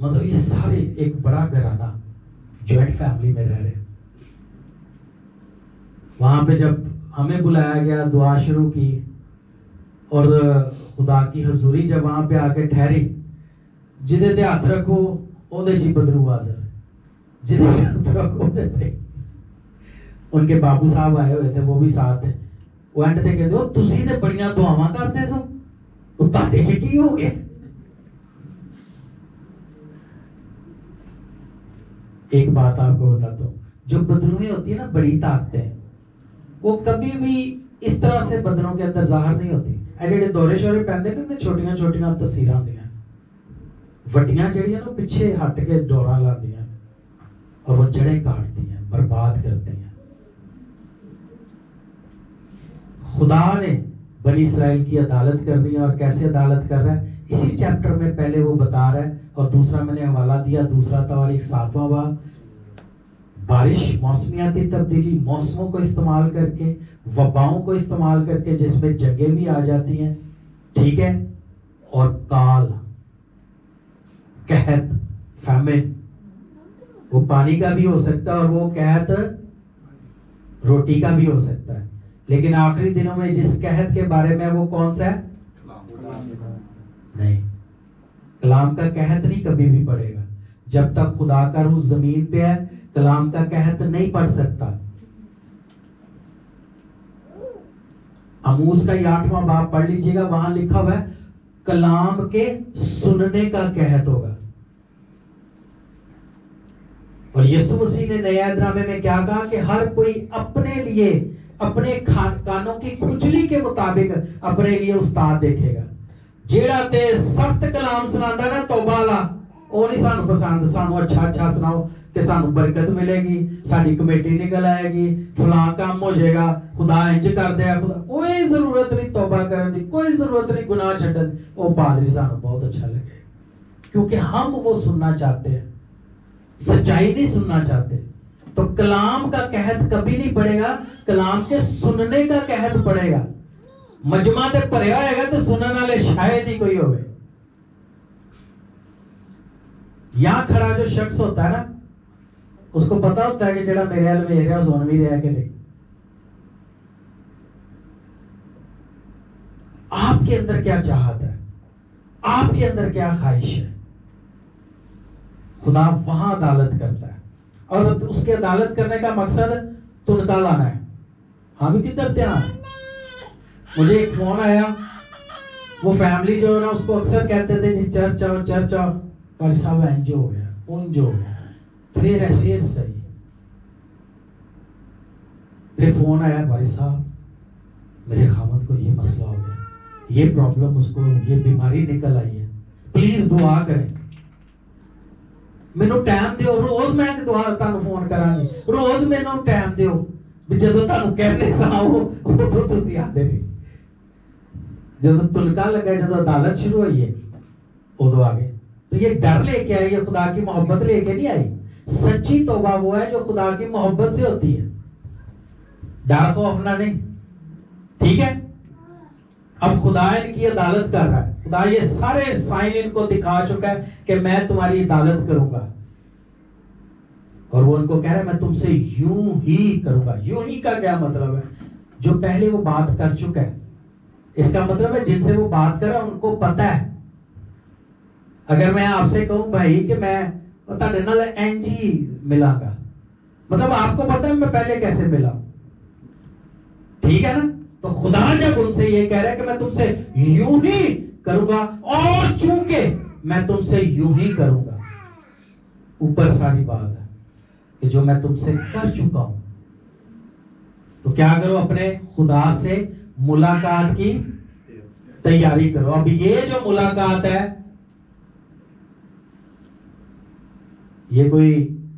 مطلب یہ سارے ایک بڑا گھرانہ جوائنٹ فیملی میں رہ رہے ہیں. وہاں پہ جب ہمیں بلایا گیا, دعا شروع کی اور خدا کی حضوری جب وہاں پہ آ کے ٹھہری, جدے تے ہاتھ رکھو او دے جی بدرو حاضر, جدے ہاتھ رکھو دے تے. ان کے بابو صاحب آئے ہوئے تھے, وہ بھی ساتھ تھے. وہ اینڈ تے کہتے ہو تسی تے بڑیاں دعاواں کرتے سو, وہ تہاڈے چ کی ہو گیا؟ ایک بات آپ کو بتاتا ہوں, جو بدرویں ہوتی ہے نا, بڑی طاقتیں, وہ کبھی بھی اس طرح سے بدنوں کے اندر ظاہر نہیں ہوتی. اے جڑے دورے شورے پہنتے نا, چھوٹیاں چھوٹیاں تصویراں ہوندیاں, وڈیاں جڑیاں نا پیچھے ہٹ کے ڈوراں لاندیاں اور وہ جڑیں کاٹتی ہیں, برباد کرتی ہیں. خدا نے بنی اسرائیل کی عدالت کرنی ہے, اور کیسے عدالت کر رہا ہے اسی چیپٹر میں پہلے وہ بتا رہا ہے. اور دوسرا میں نے حوالہ دیا, دوسرا تواریخ 7واں باب, بارش, موسمیاتی تبدیلی, موسموں کو استعمال کر کے, وباؤں کو استعمال کر کے جس میں جنگیں بھی آ جاتی ہیں, ٹھیک ہے, اور کال, قحط, فیمن, وہ پانی کا بھی ہو سکتا ہے اور وہ قحط روٹی کا بھی ہو سکتا ہے. لیکن آخری دنوں میں جس قحط کے بارے میں وہ کون سا ہے؟ نہیں, کلام کا قحط نہیں کبھی بھی پڑے گا. جب تک خدا کا روح زمین پہ ہے, کلام کا قحط نہیں پڑ سکتا. آموس کا 8واں باب پڑھ لیجئے گا, وہاں لکھا ہوا ہے کلام کے سننے کا قحط ہوگا. اور یسوع مسیح نے نئے عہد نامے میں کیا کہا کہ ہر کوئی اپنے لیے, اپنے کانوں کی کھجلی کے مطابق اپنے لیے استاد دیکھے گا. جیڑا تے سخت کلام سناندا نا توبہ والا, وہ نہیں سانو پسند. سانو اچھا سناؤ کہ سانو برکت ملے گی, ساری کمیٹی نکل آئے گی, فلاں کام ہو جائے گا, خدا انج کر دے گا. خدا کوئی ضرورت نہیں توبہ کرنے دی, کوئی ضرورت نہیں گناہ چھڈن دی. وہ پادری سانو بہت اچھا لگے, کیونکہ ہم وہ سننا چاہتے ہیں, سچائی نہیں سننا چاہتے. تو کلام کا قحط کبھی نہیں پڑے گا, کلام کے سننے کا قحط پڑے گا. مجمع تے بھریا ہوئے گا تو سنن والے شاید ہی کوئی ہوئے. یہاں کھڑا جو شخص ہوتا ہے نا, اس کو پتا ہوتا ہے کہ جڑا میرے حال میں ہے سن بھی رہا کہ نہیں. آپ کے اندر کیا چاہت ہے, آپ کے اندر کیا خواہش ہے. خدا وہاں عدالت کرتا ہے, اور اس کے عدالت کرنے کا مقصد تنکا لانا ہے. ہم کدھر دھیان. مجھے ایک فون آیا, وہ فیملی جو ہے نا اس کو اکثر کہتے تھے جی چرچ آؤ, پر صاحب انج ہو گیا, انج ہو گیا, پھر صحیح. پھر فون آیا, بھائی صاحب میرے خامد کو یہ مسئلہ ہو گیا, یہ پرابلم, اس کو یہ بیماری نکل آئی ہے, پلیز دعا کریں. مینوں ٹائم دیو, روز میں دعا تانوں فون کراں گی, روز مینوں ٹائم دیو, جدوں تانوں کہنے ساؤ اودوں تسی آندے نہیں. جدوں تنکا لگا, جدوں عدالت شروع ہوئی ہے, ادو آگے. تو یہ ڈر لے کے آئی, یہ خدا کی محبت لے کے نہیں آئی. سچی توبہ وہ ہے جو خدا کی محبت سے ہوتی ہے, ڈر خوفنا نہیں, ٹھیک ہے. اب خدا ان کی عدالت کر رہا ہے. خدا یہ سارے سائن ان کو دکھا چکا ہے کہ میں تمہاری عدالت کروں گا, اور وہ ان کو کہہ رہا ہے میں تم سے یوں ہی کروں گا. یوں ہی کا کیا مطلب ہے؟ جو پہلے وہ بات کر چکا ہے, اس کا مطلب ہے جن سے وہ بات کر رہا ہے ان کو پتا ہے. اگر میں آپ سے کہوں بھائی کہ میں تہاڈے نال انج ہی ملاں گا, مطلب آپ کو پتا ہے میں پہلے کیسے ملا, ٹھیک ہے نا. تو خدا جب ان سے یہ کہہ رہا ہے کہ میں تم سے یوں ہی کروں گا, اور چونکہ میں تم سے یوں ہی کروں گا, اوپر ساری بات ہے کہ جو میں تم سے کر چکا ہوں, تو کیا کرو, اپنے خدا سے ملاقات کی تیاری کرو. اب یہ جو ملاقات ہے یہ کوئی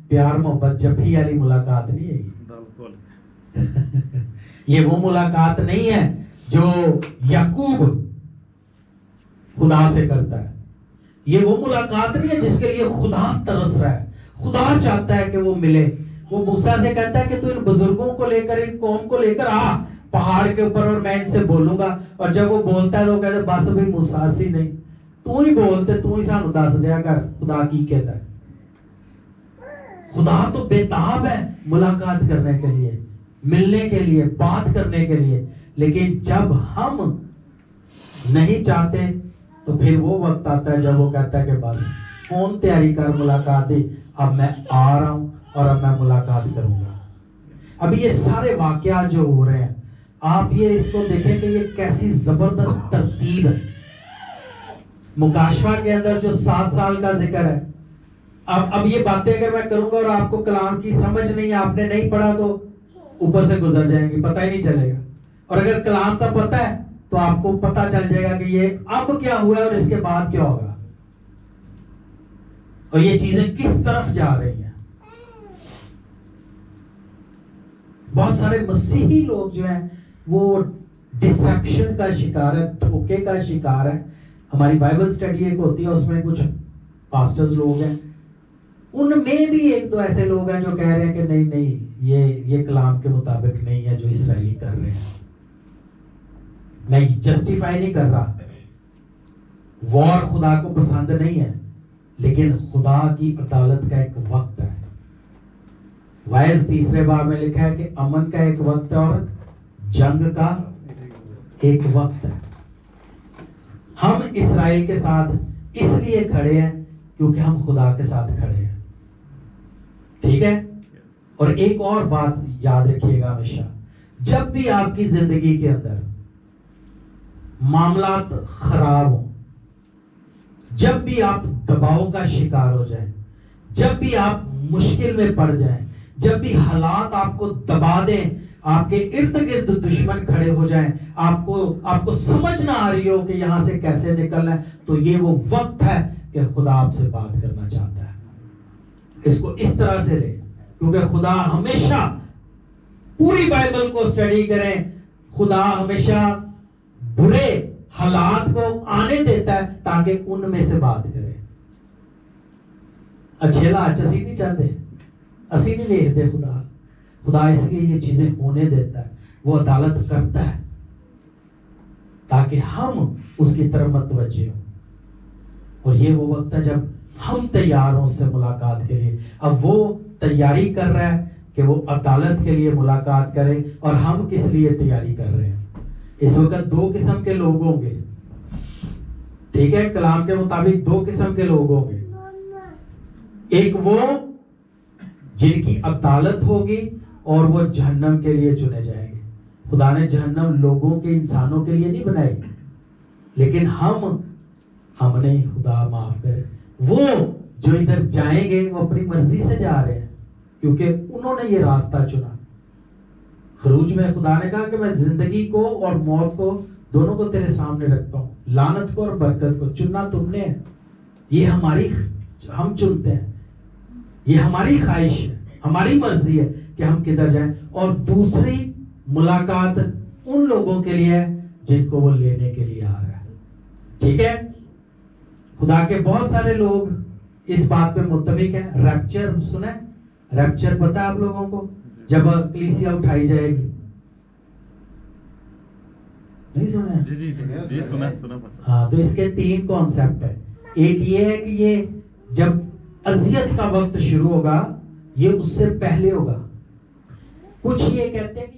پیار محبت جفی والی ملاقات نہیں ہے. یہ وہ ملاقات نہیں ہے جو یعقوب خدا سے کرتا ہے. یہ وہ ملاقات نہیں ہے جس کے لیے خدا ترس رہا ہے, خدا چاہتا ہے کہ وہ ملے. وہ موسیٰ سے کہتا ہے کہ تو ان بزرگوں کو لے کر, ان قوم کو لے کر آ پہاڑ کے اوپر, اور میں ان سے بولوں گا. اور جب وہ بولتا ہے تو کہتے ہیں بس ابھی موسیٰ ہی نہیں, تو ہی بول تے تو ہی سانو دس دیا کر خدا کی کہتا ہے. خدا تو بےتاب ہے ملاقات کرنے کے لیے, ملنے کے لیے, بات کرنے کے لیے, لیکن جب ہم نہیں چاہتے تو پھر وہ وقت آتا ہے جب وہ کہتا ہے کہ بس فون تیاری کر ملاقات دی, اب میں آ رہا ہوں اور اب میں ملاقات کروں گا. اب یہ سارے واقعات جو ہو رہے ہیں, آپ یہ اس کو دیکھیں کہ یہ کیسی زبردست ترتیب ہے. مکاشفہ کے اندر جو 7 سال کا ذکر ہے, اب یہ باتیں اگر میں کروں گا اور آپ کو کلام کی سمجھ نہیں, آپ نے نہیں پڑھا تو اوپر سے گزر جائیں گے, پتہ ہی نہیں چلے گا. اور اگر کلام کا پتہ ہے تو آپ کو پتہ چل جائے گا کہ یہ اب کیا ہوا ہے اور اس کے بعد کیا ہوگا, اور یہ چیزیں کس طرف جا رہی ہیں. بہت سارے مسیحی لوگ جو ہیں وہ ڈسیپشن کا شکار ہے, دھوکے کا شکار ہے. ہماری بائبل سٹڈی ایک ہوتی ہے, اس میں کچھ پاسٹرز لوگ ہیں, ان میں بھی ایک دو ایسے لوگ ہیں جو کہہ رہے ہیں کہ نہیں یہ کلام کے مطابق نہیں ہے جو اسرائیلی کر رہے ہیں. میں جسٹیفائی نہیں کر رہا, وار خدا کو پسند نہیں ہے, لیکن خدا کی عدالت کا ایک وقت ہے. وائز 3 باب میں لکھا ہے کہ امن کا ایک وقت ہے اور جنگ کا ایک وقت ہے. ہم اسرائیل کے ساتھ اس لیے کھڑے ہیں کیونکہ ہم خدا کے ساتھ کھڑے ہیں. ٹھیک ہے. اور ایک اور بات یاد رکھیے گا ہمیشہ, جب بھی آپ کی زندگی کے اندر معاملات خراب ہوں, جب بھی آپ دباؤ کا شکار ہو جائیں, جب بھی آپ مشکل میں پڑ جائیں, جب بھی حالات آپ کو دبا دیں, آپ کے ارد گرد دشمن کھڑے ہو جائیں, آپ کو سمجھ نہ آ رہی ہو کہ یہاں سے کیسے نکلنا ہے, تو یہ وہ وقت ہے کہ خدا آپ سے بات کرنا چاہتا ہے. اس کو اس طرح سے لے, کیونکہ خدا ہمیشہ, پوری بائبل کو اسٹڈی کریں, خدا ہمیشہ برے حالات کو آنے دیتا ہے تاکہ ان میں سے بات کرے. اچھے لاچ اسی نہیں چاہتے, اسی نہیں دیکھتے خدا اس لیے یہ چیزیں ہونے دیتا ہے, وہ عدالت کرتا ہے تاکہ ہم اس کی طرف متوجہ ہوں. اور یہ وہ وقت ہے جب ہم تیار ہوں اس سے ملاقات کے لیے. اب وہ تیاری کر رہا ہے کہ وہ عدالت کے لیے ملاقات کرے, اور ہم کس لیے تیاری کر رہے ہیں. اس وقت 2 قسم کے لوگ ہوں گے. ٹھیک ہے, کلام کے مطابق 2 قسم کے لوگ ہوں گے. ایک وہ جن کی عدالت ہوگی اور وہ جہنم کے لیے چنے جائیں گے. خدا نے جہنم لوگوں کے, انسانوں کے لیے نہیں بنائی, لیکن ہم نہیں, خدا معاف کرے, وہ جو ادھر جائیں گے وہ اپنی مرضی سے جا رہے ہیں کیونکہ انہوں نے یہ راستہ چنا. خروج میں خدا نے کہا کہ میں زندگی کو اور موت کو دونوں کو تیرے سامنے رکھتا ہوں, لعنت کو اور برکت کو. چننا تم نے ہے, یہ ہم چنتے ہیں, یہ ہماری خواہش ہے, ہماری مرضی ہے کہ ہم کدھر جائیں. اور دوسری ملاقات ان لوگوں کے لیے ہے جن کو وہ لینے کے لیے آ رہا ہے. ٹھیک ہے. خدا کے بہت سارے لوگ اس بات پہ متفق ہیں. ریپچر سنیں, ریپچر پتہ ہے آپ لوگوں کو, جب کلیسیا اٹھائی جائے گی. نہیں سنا؟ جی سنا. ہاں, تو اس کے 3 کانسیپٹ ہیں. ایک یہ ہے کہ یہ جب اذیت کا وقت شروع ہوگا, یہ اس سے پہلے ہوگا. کچھ یہ کہتے ہیں کہ